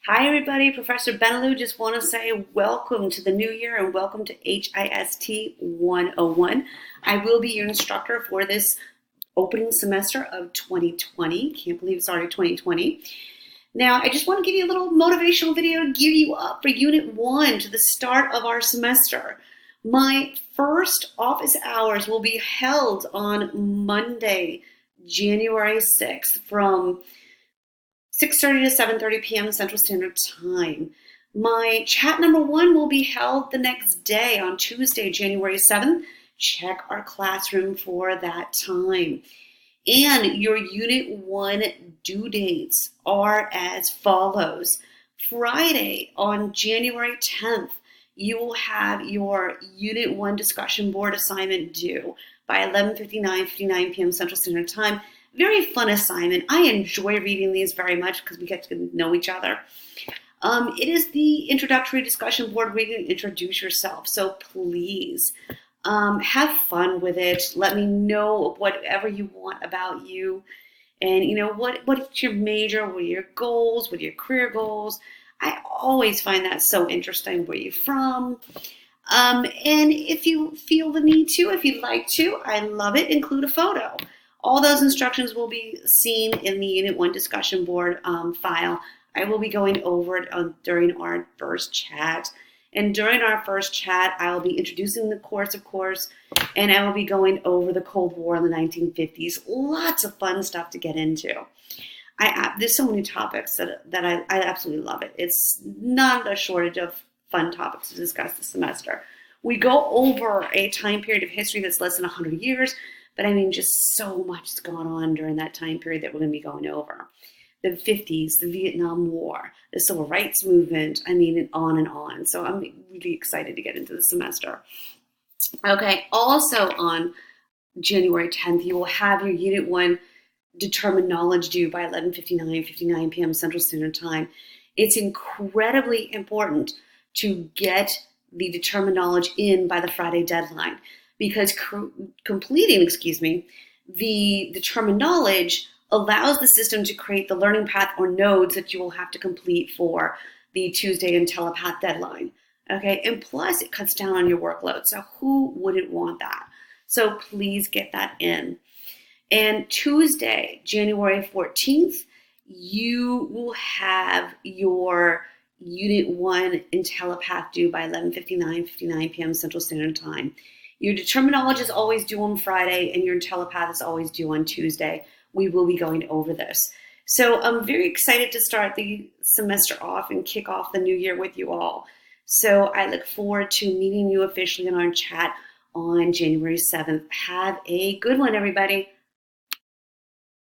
Hi, everybody. Professor Benelou. Just want to say welcome to the new year and welcome to HIST 101. I will be your instructor for this opening semester of 2020. Can't believe it's already 2020. Now, I just want to give you a little motivational video to gear you up for Unit 1 to the start of our semester. My first office hours will be held on Monday, January 6th from 6:30 to 7:30 p.m. Central Standard Time. My chat number 1 will be held the next day on Tuesday, January 7th. Check our classroom for that time. And your Unit 1 due dates are as follows. Friday on January 10th, you will have your Unit 1 discussion board assignment due by 11:59 p.m. Central Standard Time. Very fun assignment. I enjoy reading these very much because we get to know each other. It is the introductory discussion board where you can introduce yourself. So please have fun with it. Let me know whatever you want about you. And what's your major, what are your goals, what are your career goals. I always find that so interesting. Where you're from. And if you feel the need to, if you'd like to, I love it, include a photo. All those instructions will be seen in the Unit 1 discussion board file. I will be going over it during our first chat. And during our first chat, I will be introducing the course, of course, and I will be going over the Cold War in the 1950s. Lots of fun stuff to get into. There's so many topics that I absolutely love it. It's not a shortage of fun topics to discuss this semester. We go over a time period of history that's less than 100 years, but I mean, just so much has gone on during that time period that we're going to be going over. The 50s, the Vietnam War, the Civil Rights Movement, I mean, and on and on. So I'm really excited to get into the semester. Okay, also on January 10th, you will have your Unit 1 determined knowledge due by 11:59 p.m. Central Standard Time. It's incredibly important to get the determined knowledge in by the Friday deadline, because completing, the determined knowledge allows the system to create the learning path or nodes that you will have to complete for the Tuesday and telepath deadline. Okay, and plus it cuts down on your workload. So who wouldn't want that? So please get that in. And Tuesday, January 14th, you will have your Unit 1 in telepath due by 11:59 p.m. Central Standard Time. Your determined knowledge is always due on Friday, and your telepath is always due on Tuesday. We will be going over this. So I'm very excited to start the semester off and kick off the new year with you all. So I look forward to meeting you officially in our chat on January 7th. Have a good one, everybody.